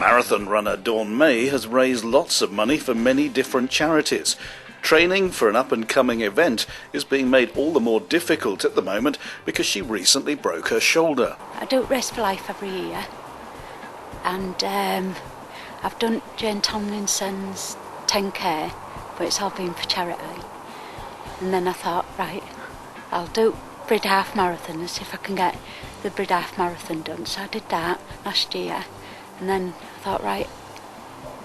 Marathon runner Dawn May has raised lots of money for many different charities. Training for an up-and-coming event is being made all the more difficult at the moment because she recently broke her shoulder. I do Race for Life every year, and I've done Jane Tomlinson's 10k, but it's all been for charity. And then I thought, right, I'll do Brid Half Marathon and see if I can get the Brid Half Marathon done. So I did that last year, and then I thought, right,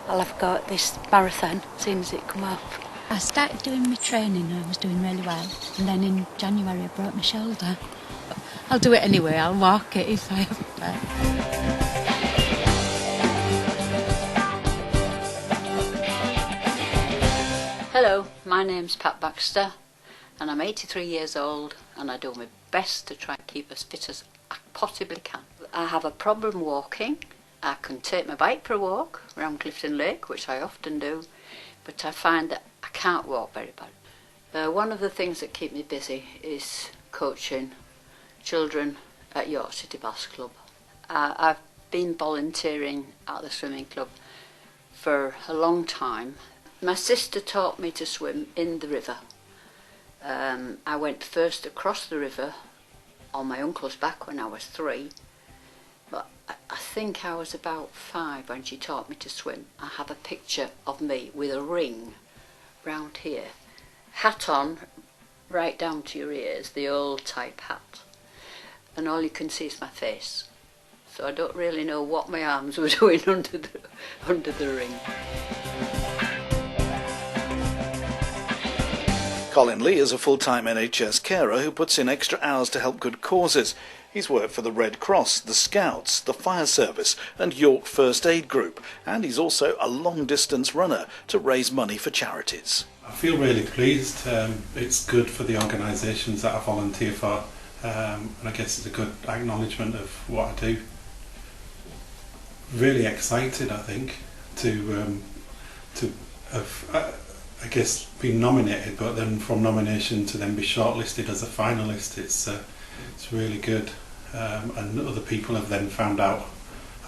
I'll have a go at this marathon as soon as it come up. I started doing my training and I was doing really well, and then in January I broke my shoulder. I'll do it anyway, I'll walk it if I have to. Hello, my name's Pat Baxter and I'm 83 years old and I do my best to try and keep as fit as I possibly can. I have a problem walking. I can take my bike for a walk around Clifton Lake, which I often do, but I find that I can't walk very well. One of the things that keep me busy is coaching children at York City Bass Club. I've been volunteering at the swimming club for a long time. My sister taught me to swim in the river. I went first across the river on my uncle's back when I was 3, but I think I was about 5 when she taught me to swim. I have a picture of me with a ring round here, hat on right down to your ears, the old type hat, and all you can see is my face. So I don't really know what my arms were doing under the ring. Colin Lee is a full-time NHS carer who puts in extra hours to help good causes. He's worked for the Red Cross, the Scouts, the Fire Service and York First Aid Group, and he's also a long-distance runner to raise money for charities. I feel really pleased. It's good for the organisations that I volunteer for, and I guess it's a good acknowledgement of what I do. Really excited, I think, to have I guess been nominated, but then from nomination to then be shortlisted as a finalist, it's really good, and other people have then found out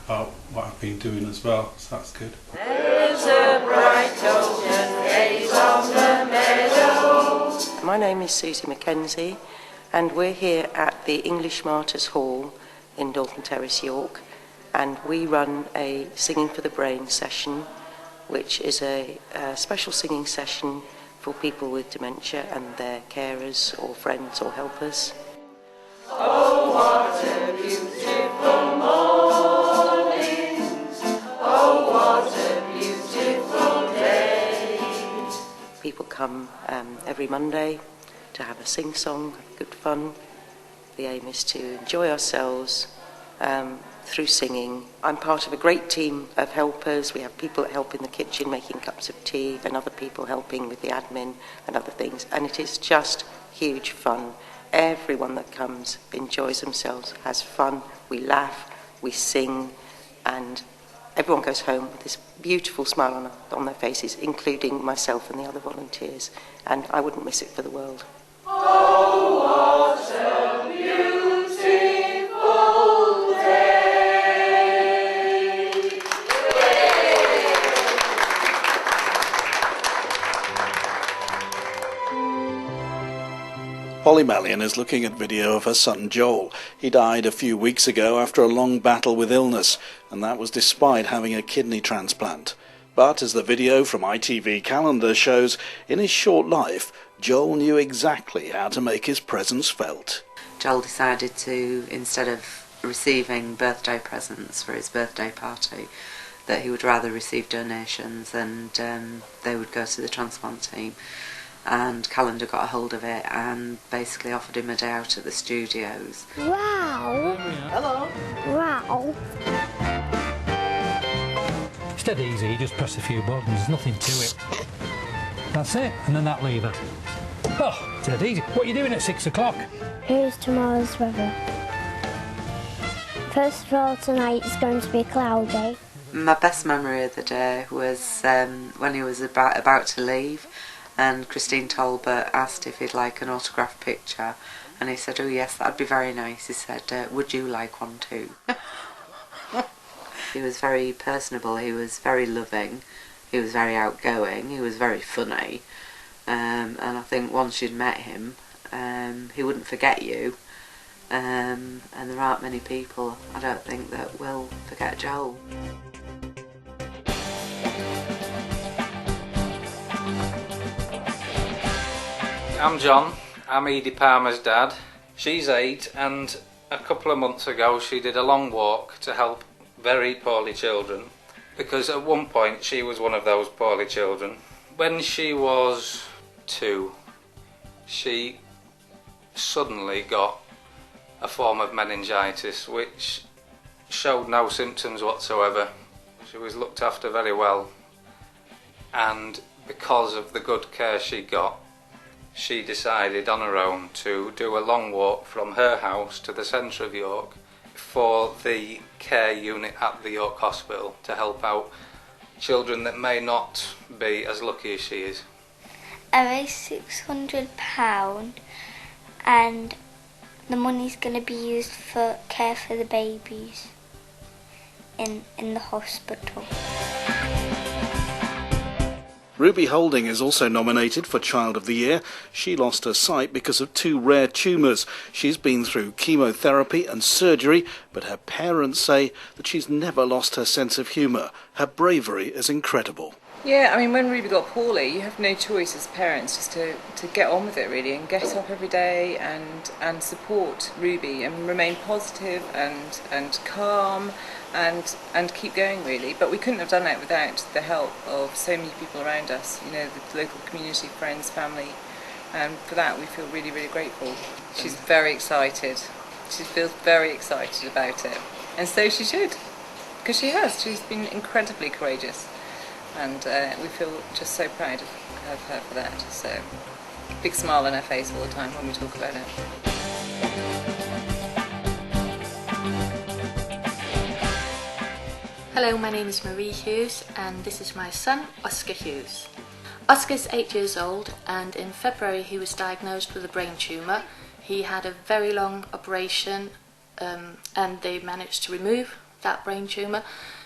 about what I've been doing as well, so that's good. There's a bright ocean haze on the meadow. My name is Susie Mackenzie and we're here at the English Martyrs Hall in Dalton Terrace, York, and we run a Singing for the Brain session, which is a special singing session for people with dementia and their carers or friends or helpers. Oh, what a beautiful morning. Oh, what a beautiful day. People come every Monday to have a sing-song, have good fun. The aim is to enjoy ourselves through singing. I'm part of a great team of helpers. We have people that help in the kitchen making cups of tea and other people helping with the admin and other things, and it is just huge fun. Everyone that comes enjoys themselves, has fun, we laugh, we sing, and everyone goes home with this beautiful smile on their faces, including myself and the other volunteers, and I wouldn't miss it for the world. Oh, what a beautiful day. Holly Mallion is looking at video of her son Joel. He died a few weeks ago after a long battle with illness, and that was despite having a kidney transplant. But as the video from ITV Calendar shows, in his short life, Joel knew exactly how to make his presence felt. Joel decided to, instead of receiving birthday presents for his birthday party, that he would rather receive donations, and they would go to the transplant team. And Calendar got a hold of it and basically offered him a day out at the studios. Wow! Hello! Wow! It's dead easy, you just press a few buttons, there's nothing to it. That's it, and then that lever. Oh, dead easy. What are you doing at 6 o'clock? Here's tomorrow's weather. First of all, tonight it's going to be cloudy. My best memory of the day was when he was about to leave, and Christine Talbot asked if he'd like an autographed picture, and he said, oh yes, that'd be very nice. He said, would you like one too? He was very personable, he was very loving, he was very outgoing, he was very funny, and I think once you'd met him, he wouldn't forget you, and there aren't many people, I don't think, that will forget Joel. I'm John, I'm Edie Palmer's dad. She's 8, and a couple of months ago she did a long walk to help very poorly children, because at one point she was one of those poorly children. When she was 2, she suddenly got a form of meningitis which showed no symptoms whatsoever. She was looked after very well, and because of the good care she got, she decided on her own to do a long walk from her house to the centre of York for the care unit at the York Hospital to help out children that may not be as lucky as she is. I raised £600 and the money's going to be used for care for the babies in the hospital. Ruby Holding is also nominated for Child of the Year. She lost her sight because of 2 rare tumours. She's been through chemotherapy and surgery, but her parents say that she's never lost her sense of humour. Her bravery is incredible. Yeah, I mean, when Ruby got poorly, you have no choice as parents just to get on with it, really, and get up every day and support Ruby and remain positive and calm and keep going, really. But we couldn't have done that without the help of so many people around us, you know, the local community, friends, family, and for that we feel really, really grateful. She's very excited. She feels very excited about it, and so she should, because she has. She's been incredibly courageous. And we feel just so proud of her for that. So, big smile on her face all the time when we talk about it. Hello, my name is Marie Hughes and this is my son, Oscar Hughes. Oscar's 8 years old and in February he was diagnosed with a brain tumour. He had a very long operation and they managed to remove that brain tumour.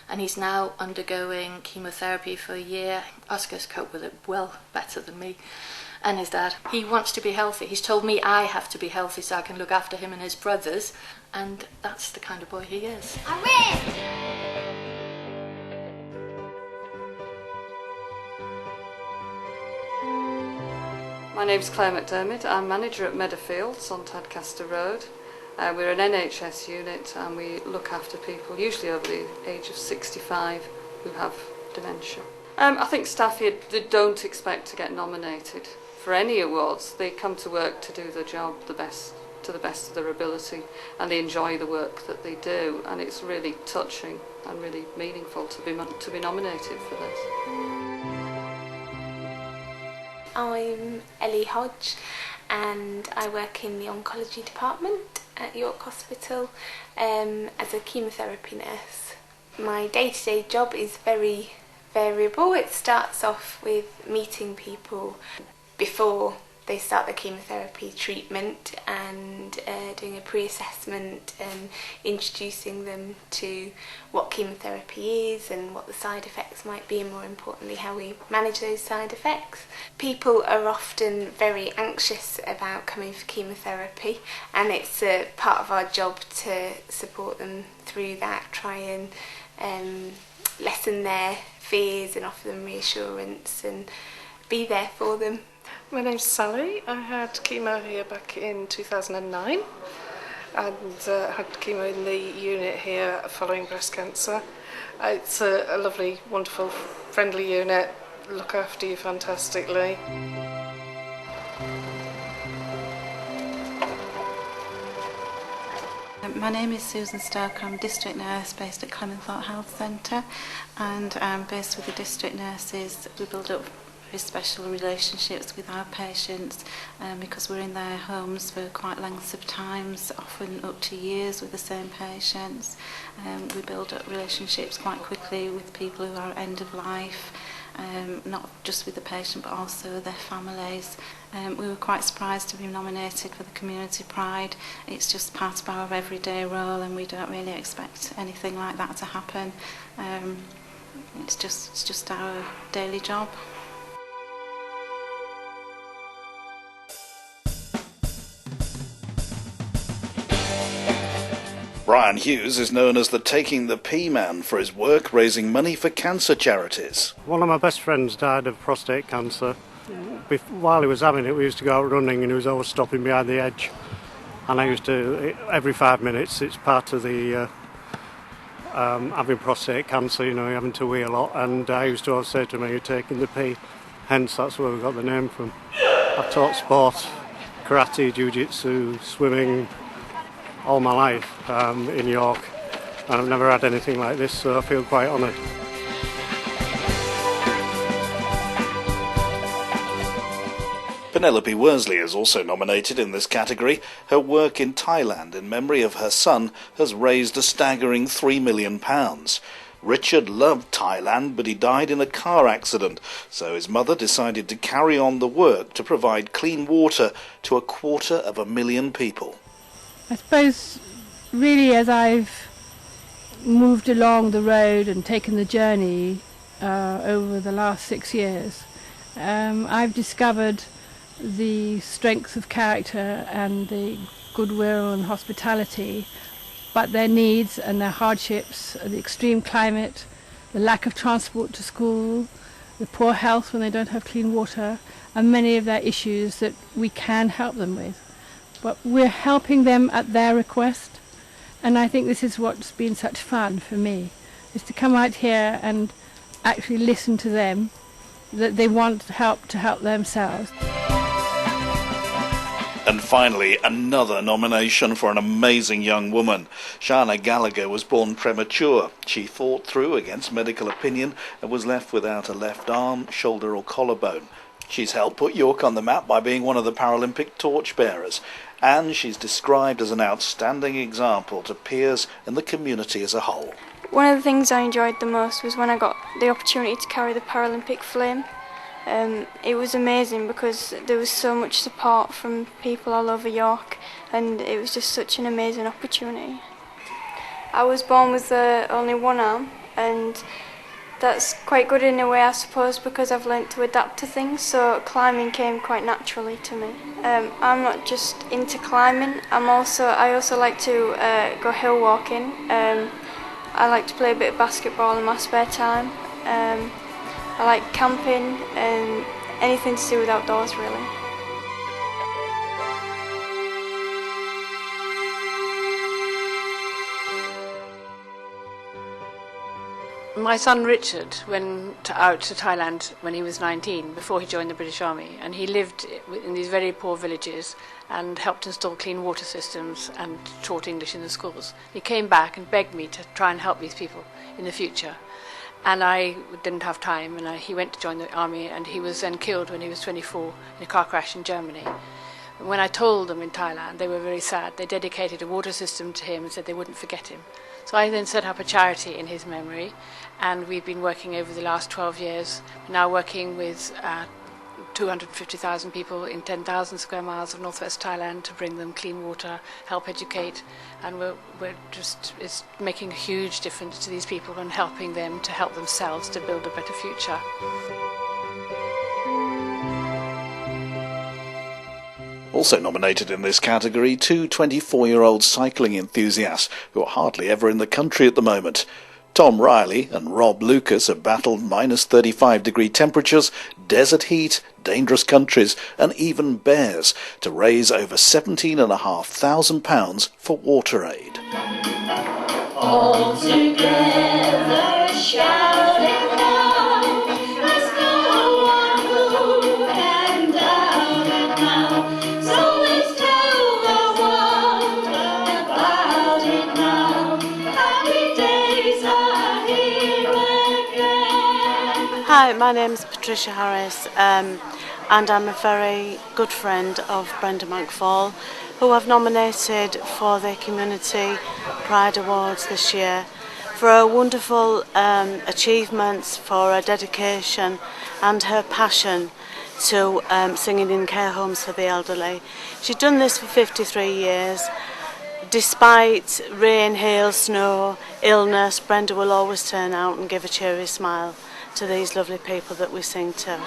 And he's now undergoing chemotherapy for a year. Oscar's coped with it well better than me and his dad. He wants to be healthy. He's told me I have to be healthy so I can look after him and his brothers, and that's the kind of boy he is. I win! My name's Claire McDermott. I'm manager at Meadowfields on Tadcaster Road. We're an NHS unit and we look after people usually over the age of 65 who have dementia. I think staff here they don't expect to get nominated for any awards. They come to work to do their job to the best of their ability, and they enjoy the work that they do, and it's really touching and really meaningful to be nominated for this. I'm Ellie Hodge and I work in the oncology department at York Hospital as a chemotherapy nurse. My day-to-day job is very variable. It starts off with meeting people before they start the chemotherapy treatment and doing a pre-assessment and introducing them to what chemotherapy is and what the side effects might be, and more importantly how we manage those side effects. People are often very anxious about coming for chemotherapy, and it's a part of our job to support them through that, try and lessen their fears and offer them reassurance and be there for them. My name's Sally. I had chemo here back in 2009 and had chemo in the unit here following breast cancer. It's a lovely, wonderful, friendly unit, look after you fantastically. My name is Susan Stoker. I'm a district nurse based at Clementhorpe Health Centre, and I'm based with the district nurses. We build up very special relationships with our patients because we're in their homes for quite lengths of times, often up to years with the same patients. We build up relationships quite quickly with people who are end of life, not just with the patient but also with their families. We were quite surprised to be nominated for the Community Pride. It's just part of our everyday role, and we don't really expect anything like that to happen. It's just our daily job. Brian Hughes is known as the Taking the Pee Man for his work raising money for cancer charities. One of my best friends died of prostate cancer. While he was having it, we used to go out running and he was always stopping behind the edge. And I used to, every 5 minutes, it's part of the having prostate cancer, you know, having to wee a lot. And I used to always say to him, "You're taking the pee." Hence, that's where we got the name from. I've taught sport, karate, jiu-jitsu, swimming, all my life in York, and I've never had anything like this, so I feel quite honoured. Penelope Worsley is also nominated in this category. Her work in Thailand in memory of her son has raised a staggering £3 million. Richard loved Thailand, but he died in a car accident, so his mother decided to carry on the work to provide clean water to 250,000 people. I suppose really as I've moved along the road and taken the journey over the last 6 years, I've discovered the strength of character and the goodwill and hospitality, but their needs and their hardships, the extreme climate, the lack of transport to school, the poor health when they don't have clean water, and many of their issues that we can help them with. But we're helping them at their request, and I think this is what's been such fun for me, is to come out here and actually listen to them, that they want help to help themselves. And finally, another nomination for an amazing young woman. Shana Gallagher was born premature. She fought through against medical opinion and was left without a left arm, shoulder or collarbone. She's helped put York on the map by being one of the Paralympic torchbearers, and she's described as an outstanding example to peers and the community as a whole. One of the things I enjoyed the most was when I got the opportunity to carry the Paralympic flame. It was amazing because there was so much support from people all over York, and it was just such an amazing opportunity. I was born with only one arm, and that's quite good in a way, I suppose, because I've learnt to adapt to things, so climbing came quite naturally to me. I'm not just into climbing, I also like to go hill walking. I like to play a bit of basketball in my spare time. I like camping and anything to do with outdoors, really. My son Richard went out to Thailand when he was 19, before he joined the British Army, and he lived in these very poor villages and helped install clean water systems and taught English in the schools. He came back and begged me to try and help these people in the future, and I didn't have time, and he went to join the army, and he was then killed when he was 24 in a car crash in Germany. When I told them in Thailand, they were very sad. They dedicated a water system to him and said they wouldn't forget him. So I then set up a charity in his memory, and we've been working over the last 12 years, now working with 250,000 people in 10,000 square miles of northwest Thailand to bring them clean water, help educate, and it's making a huge difference to these people and helping them to help themselves to build a better future. Also nominated in this category, two 24-year-old cycling enthusiasts who are hardly ever in the country at the moment. Tom Riley and Rob Lucas have battled minus 35-degree temperatures, desert heat, dangerous countries and even bears to raise over £17,500 for water aid. All together shouting now, let's go on, move and down and now. So let's tell the world about it now. Happy days are here again. Hi, my name's Patricia Harris, and I'm a very good friend of Brenda McFall, who I've nominated for the Community Pride Awards this year for her wonderful achievements, for her dedication and her passion to singing in care homes for the elderly. She's done this for 53 years. Despite rain, hail, snow, illness, Brenda will always turn out and give a cheery smile to these lovely people that we sing to.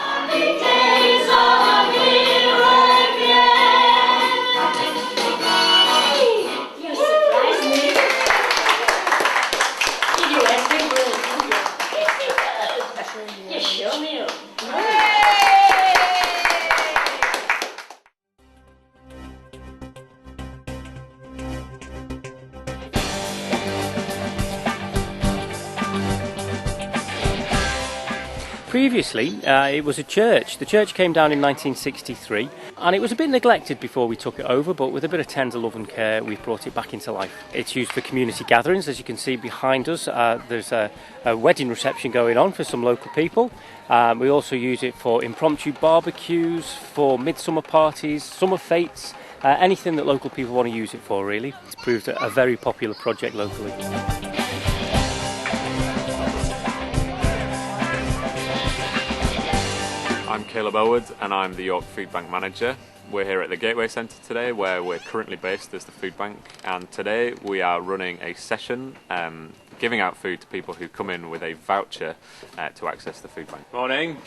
Previously, it was a church. The church came down in 1963, and it was a bit neglected before we took it over, but with a bit of tender love and care, we've brought it back into life. It's used for community gatherings. As you can see behind us, there's a wedding reception going on for some local people. We also use it for impromptu barbecues, for midsummer parties, summer fetes, anything that local people want to use it for, really. It's proved a very popular project locally. I'm Caleb Elwood and I'm the York Food Bank Manager. We're here at the Gateway Centre today where we're currently based as the food bank, and today we are running a session giving out food to people who come in with a voucher to access the food bank. Morning!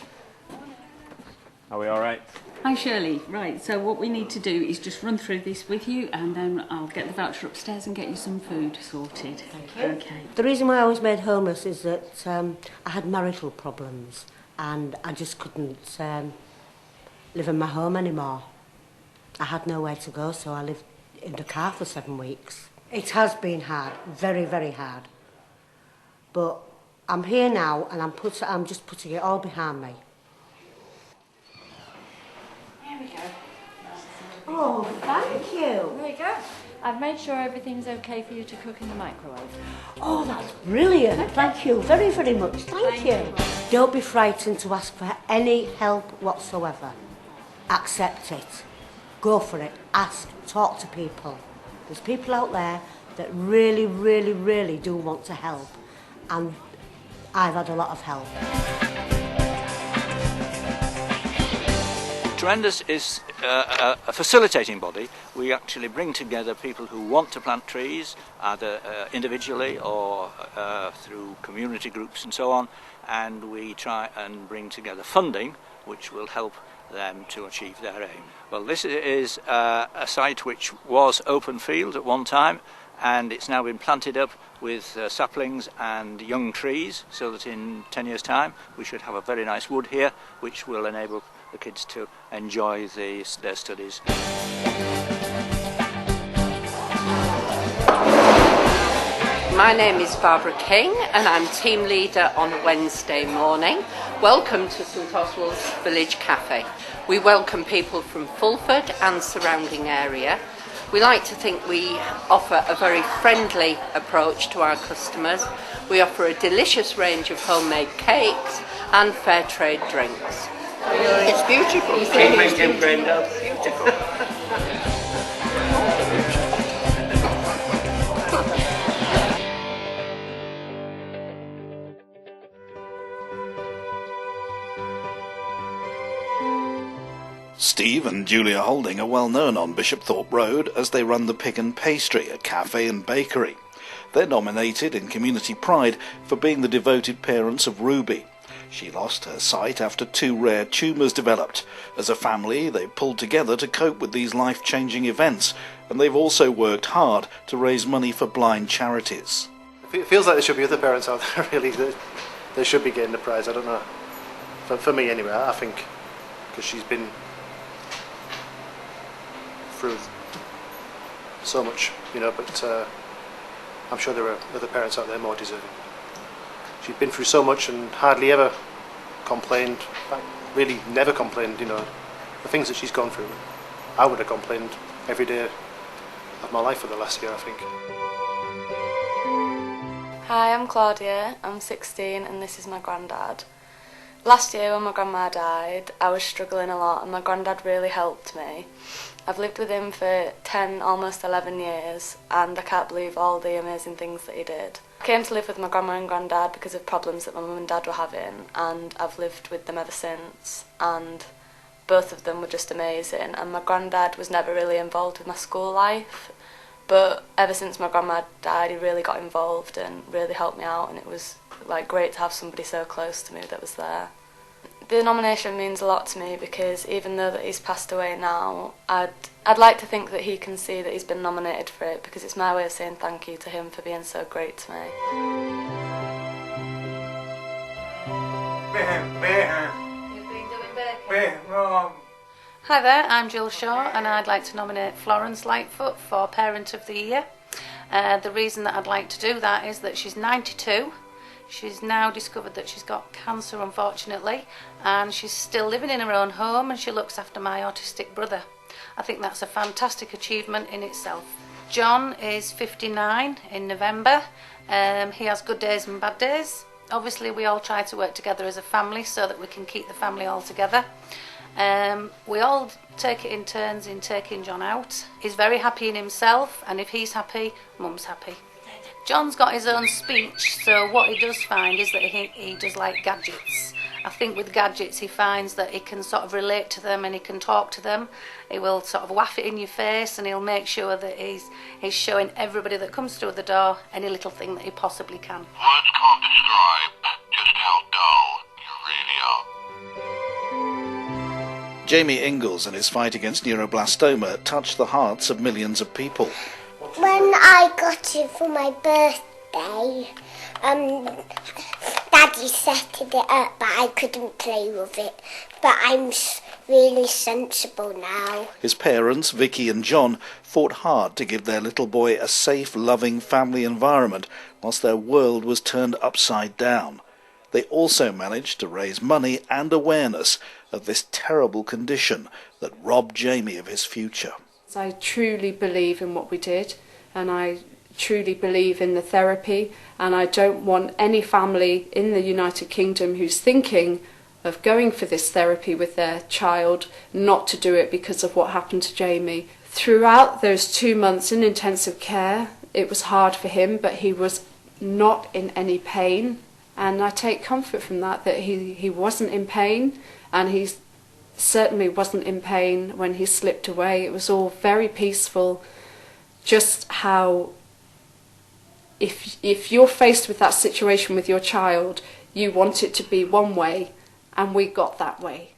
Are we alright? Hi Shirley, right, so what we need to do is just run through this with you and then I'll get the voucher upstairs and get you some food sorted. Thank you. Okay. The reason why I was made homeless is that I had marital problems and I just couldn't live in my home anymore. I had nowhere to go, so I lived in the car for 7 weeks. It has been hard, very, very hard. But I'm here now and I'm just putting it all behind me. There we go. Oh, thank you. There you go. I've made sure everything's okay for you to cook in the microwave. Oh, that's brilliant. Okay. Thank you very, very much. Thank you. Don't be frightened to ask for any help whatsoever. Accept it. Go for it. Ask. Talk to people. There's people out there that really, really, really do want to help. And I've had a lot of help. Tremendous is a facilitating body. We actually bring together people who want to plant trees, either individually or through community groups and so on, and we try and bring together funding which will help them to achieve their aim. Well, this is a site which was open field at one time, and it's now been planted up with saplings and young trees, so that in 10 years' time we should have a very nice wood here which will enable the kids to enjoy their studies. My name is Barbara King and I'm team leader on Wednesday morning. Welcome to St Oswald's Village Cafe. We welcome people from Fulford and surrounding area. We like to think we offer a very friendly approach to our customers. We offer a delicious range of homemade cakes and fair trade drinks. It's beautiful. Thank you, Brenda. Beautiful. Steve and Julia Holding are well known on Bishopthorpe Road as they run the Pig and Pastry, a cafe and bakery. They're nominated in Community Pride for being the devoted parents of Ruby. She lost her sight after 2 rare tumours developed. As a family, they pulled together to cope with these life-changing events, and they've also worked hard to raise money for blind charities. It feels like there should be other parents out there, really, that they should be getting the prize. I don't know. For me, anyway, I think, because she's been through so much, you know, but I'm sure there are other parents out there more deserving. She's been through so much and hardly ever complained, really never complained, you know, the things that she's gone through. I would have complained every day of my life for the last year, I think. Hi, I'm Claudia, I'm 16 and this is my granddad. Last year when my grandma died, I was struggling a lot and my granddad really helped me. I've lived with him for 10, almost 11 years and I can't believe all the amazing things that he did. I came to live with my grandma and granddad because of problems that my mum and dad were having, and I've lived with them ever since, and both of them were just amazing. And my granddad was never really involved with my school life, but ever since my grandma died he really got involved and really helped me out, and it was like great to have somebody so close to me that was there. The nomination means a lot to me because even though that he's passed away now, I'd like to think that he can see that he's been nominated for it, because it's my way of saying thank you to him for being so great to me. Hi there, I'm Jill Shaw and I'd like to nominate Florence Lightfoot for Parent of the Year. The reason that I'd like to do that is that she's 92. She's now discovered that she's got cancer, unfortunately, and she's still living in her own home and she looks after my autistic brother. I think that's a fantastic achievement in itself. John is 59 in November. He has good days and bad days. Obviously we all try to work together as a family so that we can keep the family all together. We all take it in turns in taking John out. He's very happy in himself, and if he's happy, Mum's happy. John's got his own speech, so what he does find is that he does like gadgets. I think with gadgets he finds that he can sort of relate to them and he can talk to them. He will sort of waff it in your face and he'll make sure that he's showing everybody that comes through the door any little thing that he possibly can. Words can't describe just how dull you really are. Jamie Ingalls and his fight against neuroblastoma touched the hearts of millions of people. When I got it for my birthday, Daddy set it up, but I couldn't play with it. But I'm really sensible now. His parents, Vicky and John, fought hard to give their little boy a safe, loving family environment whilst their world was turned upside down. They also managed to raise money and awareness of this terrible condition that robbed Jamie of his future. I truly believe in what we did, and I truly believe in the therapy, and I don't want any family in the United Kingdom who's thinking of going for this therapy with their child not to do it because of what happened to Jamie. Throughout those 2 months in intensive care, it was hard for him, but he was not in any pain, and I take comfort from that he wasn't in pain, and he certainly wasn't in pain when he slipped away. It was all very peaceful. Just how if you're faced with that situation with your child, you want it to be one way, and we got that way.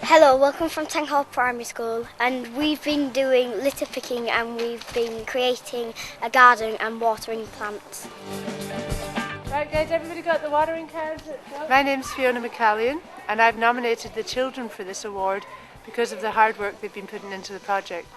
Hello, welcome from Tang Hall Primary School, and we've been doing litter picking and we've been creating a garden and watering plants. Right guys, everybody got the watering cans? My name's Fiona McCallion and I've nominated the children for this award because of the hard work they've been putting into the project.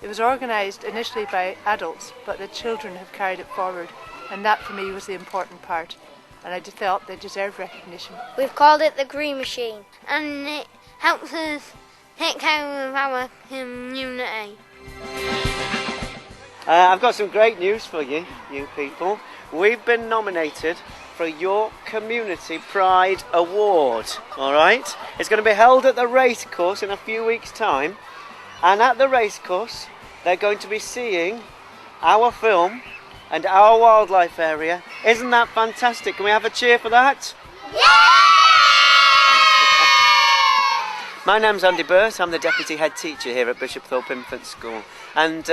It was organised initially by adults, but the children have carried it forward, and that for me was the important part, and I felt they deserved recognition. We've called it the Green Machine, and it helps us take care of our community. I've got some great news for you people. We've been nominated for your Community Pride Award, alright? It's going to be held at the racecourse in a few weeks' time, and at the racecourse they're going to be seeing our film and our wildlife area. Isn't that fantastic? Can we have a cheer for that? My name's Andy Burt, I'm the Deputy Head Teacher here at Bishop Thorpe Infant School, and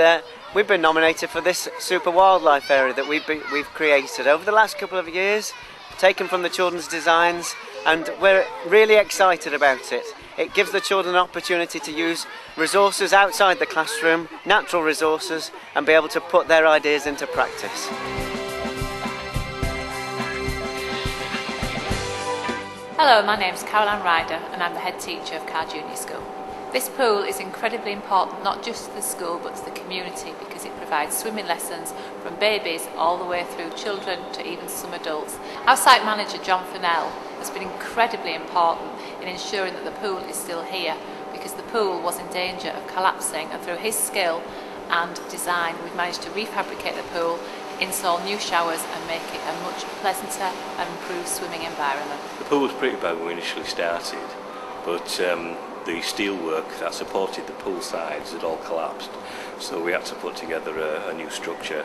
we've been nominated for this super wildlife area that we've created over the last couple of years, taken from the children's designs, and we're really excited about it. It gives the children an opportunity to use resources outside the classroom, natural resources, and be able to put their ideas into practice. Hello, my name's Caroline Ryder and I'm the head teacher of Carr Junior School. This pool is incredibly important not just to the school but to the community because it provides swimming lessons from babies all the way through children to even some adults. Our site manager John Fennell has been incredibly important in ensuring that the pool is still here because because the pool was in danger of collapsing, and through his skill and design we've managed to refabricate the pool, install new showers and make it a much pleasanter and improved swimming environment. The pool was pretty bad when we initially started, but the steelwork that supported the pool sides had all collapsed, so we had to put together a new structure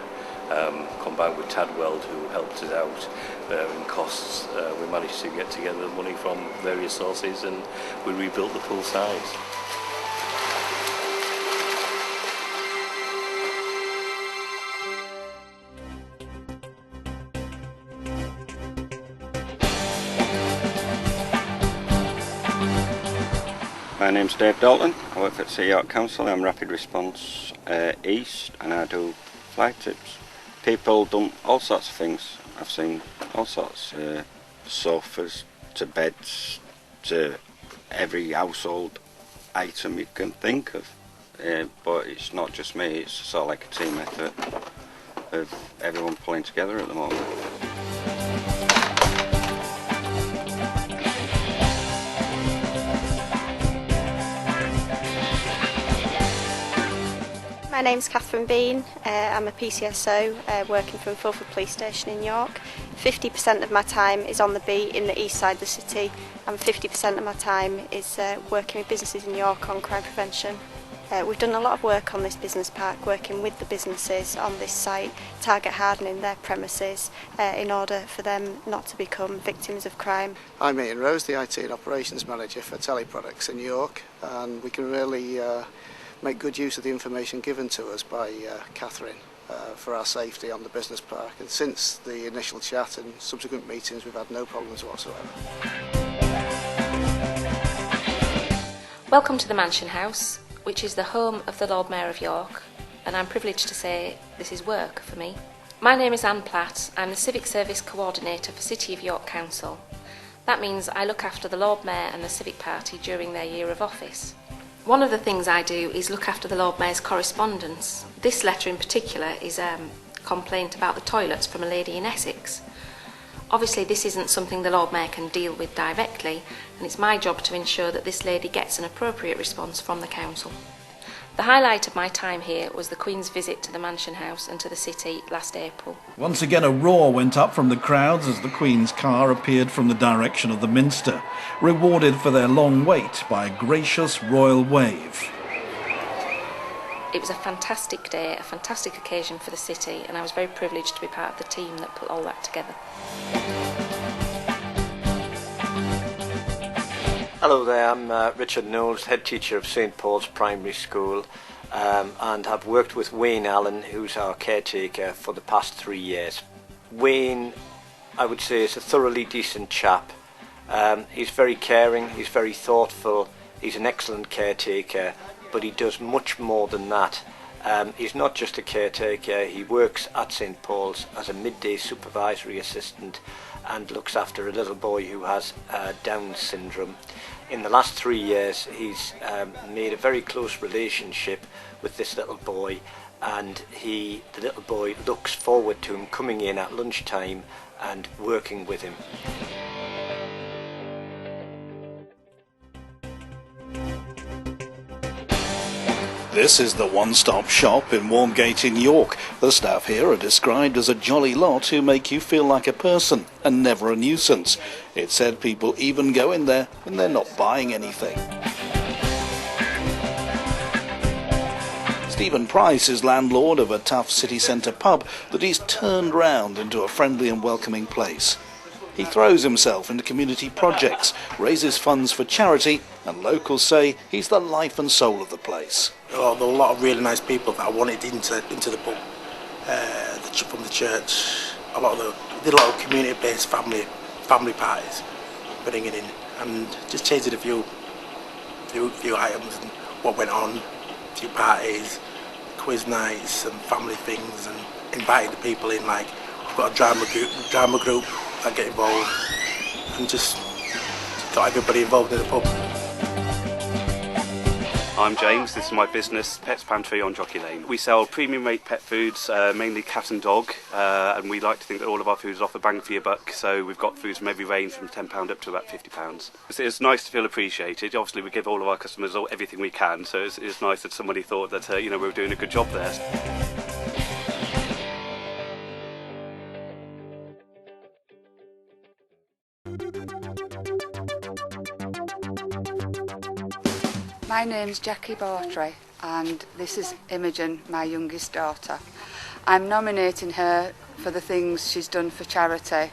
combined with Tadweld, who helped us out in costs. We managed to get together money from various sources and we rebuilt the pool sides. My name's Dave Dalton. I work for City York Council. I'm Rapid Response East, and I do fly tips. People dump all sorts of things. I've seen all sorts, sofas to beds to every household item you can think of. But it's not just me, it's sort of like a team effort of everyone pulling together at the moment. My name's Catherine Bean. I'm a PCSO working from Fulford Police Station in York. 50% of my time is on the beat in the east side of the city, and 50% of my time is working with businesses in York on crime prevention. We've done a lot of work on this business park, working with the businesses on this site, target hardening their premises in order for them not to become victims of crime. I'm Ian Rose, the IT and Operations Manager for Teleproducts in York, and we can really make good use of the information given to us by Catherine for our safety on the business park. And since the initial chat and subsequent meetings, we've had no problems whatsoever. Welcome to the Mansion House, which is the home of the Lord Mayor of York, and I'm privileged to say this is work for me. My name is Anne Platt. I'm the Civic Service Coordinator for City of York Council. That means I look after the Lord Mayor and the Civic Party during their year of office. One of the things I do is look after the Lord Mayor's correspondence. This letter in particular is a complaint about the toilets from a lady in Essex. Obviously this isn't something the Lord Mayor can deal with directly, and it's my job to ensure that this lady gets an appropriate response from the council. The highlight of my time here was the Queen's visit to the Mansion House and to the city last April. Once again a roar went up from the crowds as the Queen's car appeared from the direction of the Minster, rewarded for their long wait by a gracious royal wave. It was a fantastic day, a fantastic occasion for the city, and I was very privileged to be part of the team that put all that together. Hello there, I'm Richard Knowles, head teacher of St Paul's Primary School, and have worked with Wayne Allen, who's our caretaker, for the past 3 years. Wayne, I would say, is a thoroughly decent chap. He's very caring, he's very thoughtful, he's an excellent caretaker, but he does much more than that. He's not just a caretaker, he works at St Paul's as a midday supervisory assistant and looks after a little boy who has Down syndrome. In the last 3 years he's made a very close relationship with this little boy, and the little boy looks forward to him coming in at lunchtime and working with him. This is the one-stop shop in Wormgate in York. The staff here are described as a jolly lot who make you feel like a person and never a nuisance. It's said people even go in there when they're not buying anything. Stephen Price is landlord of a tough city centre pub that he's turned round into a friendly and welcoming place. He throws himself into community projects, raises funds for charity, and locals say he's the life and soul of the place. Oh, there were a lot of really nice people that I wanted into the pub from the church. Did a lot of community-based family parties, bringing in and just changing a few items and what went on, a few parties, quiz nights and family things, and inviting the people in. Like, we've got a drama group that get involved, and just got everybody involved in the pub. I'm James, this is my business, Pets Pantry on Jockey Lane. We sell premium rate pet foods, mainly cat and dog, and we like to think that all of our foods offer bang for your buck, so we've got foods from every range from £10 up to about £50. It's nice to feel appreciated. Obviously we give all of our customers everything we can, so it's nice that somebody thought that we were doing a good job there. My name's Jackie Bartry and this is Imogen, my youngest daughter. I'm nominating her for the things she's done for charity.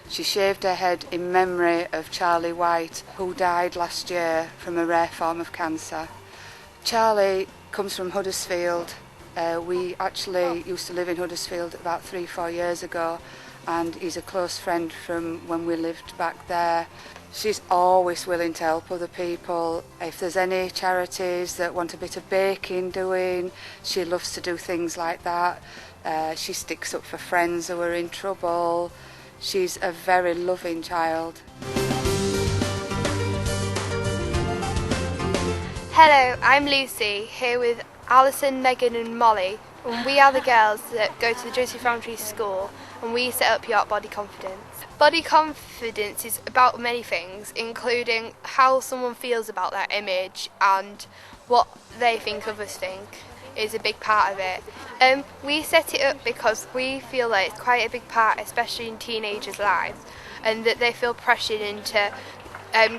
She shaved her head in memory of Charlie White, who died last year from a rare form of cancer. Charlie comes from Huddersfield. We actually used to live in Huddersfield about 3-4 years ago, and he's a close friend from when we lived back there. She's always willing to help other people. If there's any charities that want a bit of baking doing, she loves to do things like that. She sticks up for friends who are in trouble. She's a very loving child. Hello, I'm Lucy, here with Alison, Megan and Molly, and we are the girls that go to the Joseph Rowntree School, and we set up York Body Confidence. Body confidence is about many things, including how someone feels about their image and what they think others think is a big part of it. We set it up because we feel that it's quite a big part, especially in teenagers' lives, and that they feel pressured into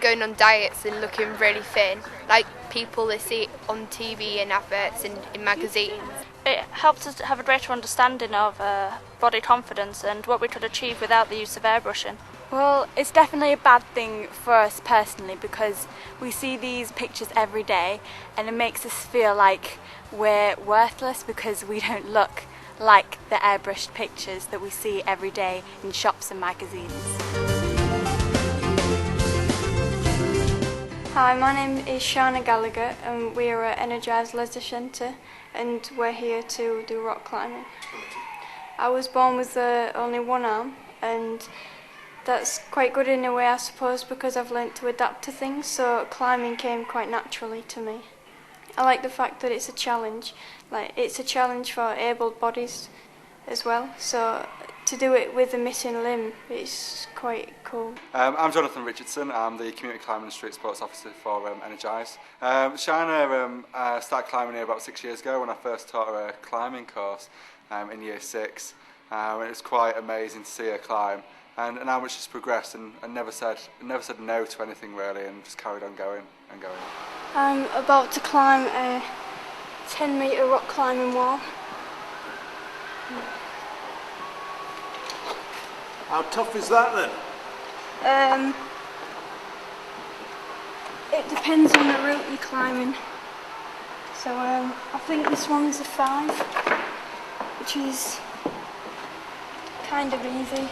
going on diets and looking really thin, like people they see on TV and adverts and in magazines. It helps us to have a greater understanding of body confidence and what we could achieve without the use of airbrushing. Well, it's definitely a bad thing for us personally because we see these pictures every day and it makes us feel like we're worthless because we don't look like the airbrushed pictures that we see every day in shops and magazines. Hi, my name is Shana Gallagher and we are at Energize Leisure Centre and we're here to do rock climbing. I was born with only one arm and that's quite good in a way I suppose because I've learnt to adapt to things, so climbing came quite naturally to me. I like the fact that it's a challenge, like it's a challenge for able bodies as well, so to do it with a missing limb is quite cool. I'm Jonathan Richardson. I'm the Community Climbing and Street Sports Officer for Energize. Shana started climbing here about 6 years ago when I first taught her a climbing course in year 6. It was quite amazing to see her climb and how much she's progressed and never said no to anything really and just carried on going and going. I'm about to climb a 10-metre rock climbing wall. How tough is that then? It depends on the route you're climbing. So I think this one's a 5, which is kind of easy.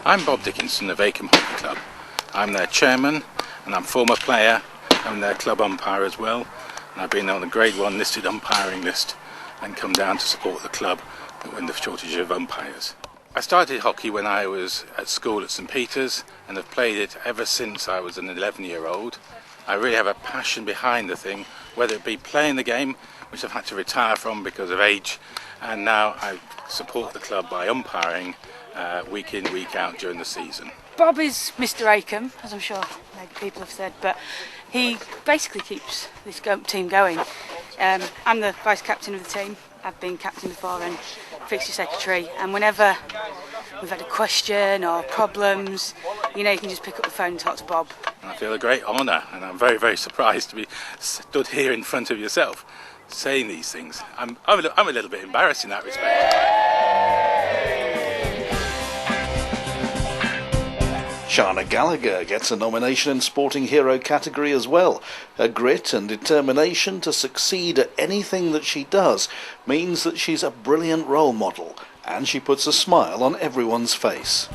I'm Bob Dickinson of Acomb Hockey Club. I'm their chairman and I'm former player. I'm their club umpire as well, and I've been on the Grade 1 listed umpiring list and come down to support the club in the shortage of umpires. I started hockey when I was at school at St Peter's and have played it ever since I was an 11-year-old. I really have a passion behind the thing, whether it be playing the game, which I've had to retire from because of age, and now I support the club by umpiring week in, week out during the season. Bob is Mr Acomb, as I'm sure people have said, but he basically keeps this team going. I'm the vice captain of the team. I've been captain before and fixture secretary, and whenever we've had a question or problems, you can just pick up the phone and talk to Bob. I feel a great honour, and I'm very, very surprised to be stood here in front of yourself saying these things. I'm a little bit embarrassed in that respect. Shana Gallagher gets a nomination in Sporting Hero category as well. Her grit and determination to succeed at anything that she does means that she's a brilliant role model, and she puts a smile on everyone's face.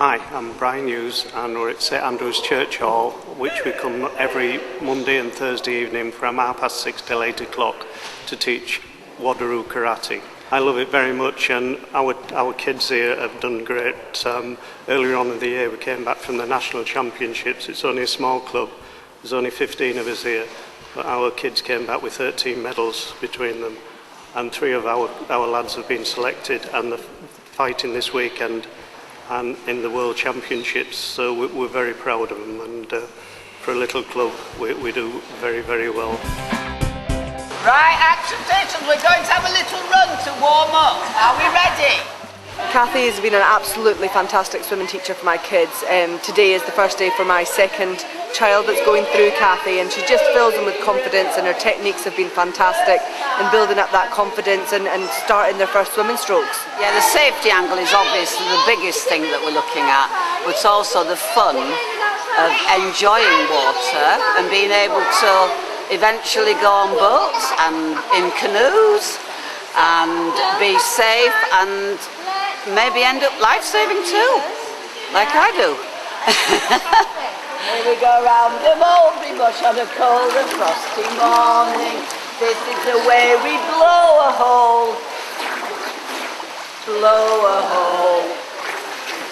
Hi, I'm Brian Hughes and we're at St Andrew's Church Hall, which we come every Monday and Thursday evening from 6:30 till 8 o'clock to teach Wadaroo Karate. I love it very much, and our kids here have done great. Earlier on in the year we came back from the National Championships. It's only a small club, there's only 15 of us here, but our kids came back with 13 medals between them, and 3 of our lads have been selected and they're fighting this weekend and in the World Championships, so we're very proud of them, and for a little club we do very, very well. Right, action stations, we're going to have a little run to warm up. Are we ready? Kathy has been an absolutely fantastic swimming teacher for my kids. Today is the first day for my second child that's going through Kathy, and she just fills them with confidence, and her techniques have been fantastic in building up that confidence and starting their first swimming strokes. Yeah, the safety angle is obviously the biggest thing that we're looking at, but it's also the fun of enjoying water and being able to eventually go on boats and in canoes and be safe and maybe end up life-saving too, like I do. Here we go round the Mulberry Bush on a cold and frosty morning. This is the way we blow a hole. Blow a hole.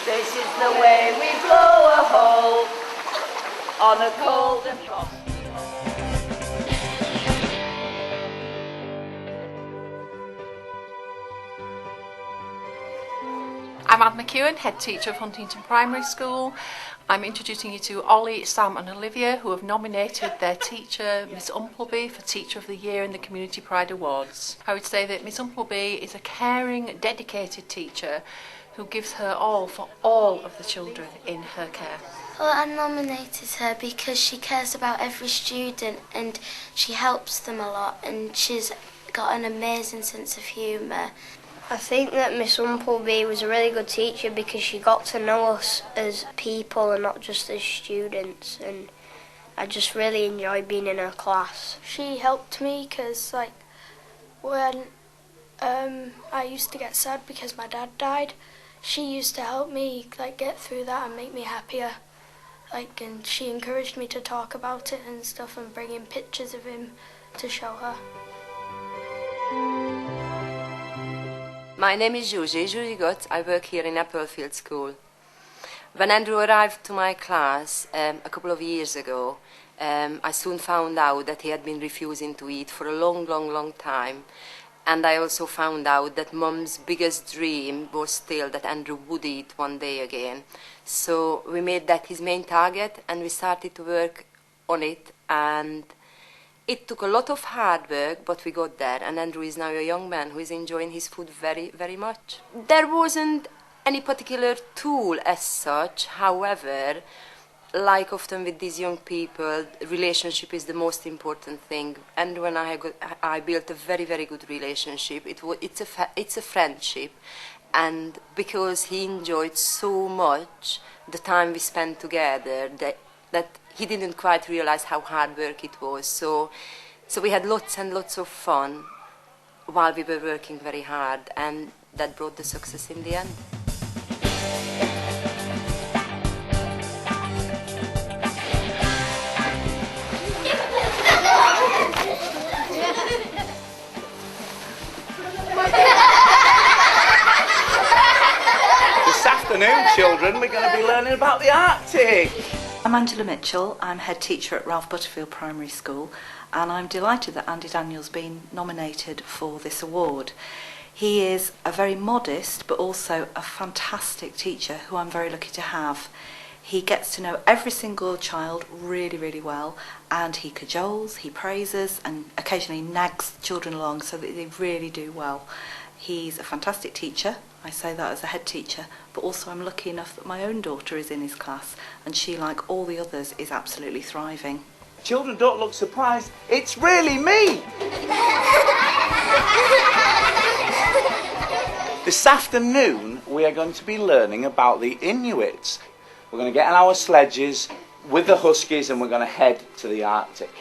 This is the way we blow a hole on a cold and frosty. I'm Anne McEwen, Head Teacher of Huntington Primary School. I'm introducing you to Ollie, Sam and Olivia, who have nominated their teacher, Miss Umpleby, for Teacher of the Year in the Community Pride Awards. I would say that Miss Umpleby is a caring, dedicated teacher who gives her all for all of the children in her care. Well, I nominated her because she cares about every student and she helps them a lot, and she's got an amazing sense of humour. I think that Miss Umpleby was a really good teacher because she got to know us as people and not just as students, and I just really enjoyed being in her class. She helped me because, like, when I used to get sad because my dad died, she used to help me, like, get through that and make me happier. Like, and she encouraged me to talk about it and stuff and bring in pictures of him to show her. My name is Julie Gott. I work here in Applefield School. When Andrew arrived to my class a couple of years ago, I soon found out that he had been refusing to eat for a long time. And I also found out that Mum's biggest dream was still that Andrew would eat one day again. So we made that his main target, and we started to work on it, and it took a lot of hard work, but we got there, and Andrew is now a young man who is enjoying his food very, very much. There wasn't any particular tool as such. However, like often with these young people, relationship is the most important thing. Andrew and I built a very, very good relationship. It's a friendship, and because he enjoyed so much the time we spent together, that he didn't quite realize how hard work it was. So we had lots and lots of fun while we were working very hard, and that brought the success in the end. This afternoon, children, we're going to be learning about the Arctic. I'm Angela Mitchell. I'm Head Teacher at Ralph Butterfield Primary School, and I'm delighted that Andy Daniel's been nominated for this award. He is a very modest but also a fantastic teacher who I'm very lucky to have. He gets to know every single child really, really well, and he cajoles, he praises, and occasionally nags children along so that they really do well. He's a fantastic teacher. I say that as a head teacher, but also I'm lucky enough that my own daughter is in his class, and she, like all the others, is absolutely thriving. Children, don't look surprised. It's really me! This afternoon, we are going to be learning about the Inuits. We're going to get on our sledges with the Huskies, and we're going to head to the Arctic.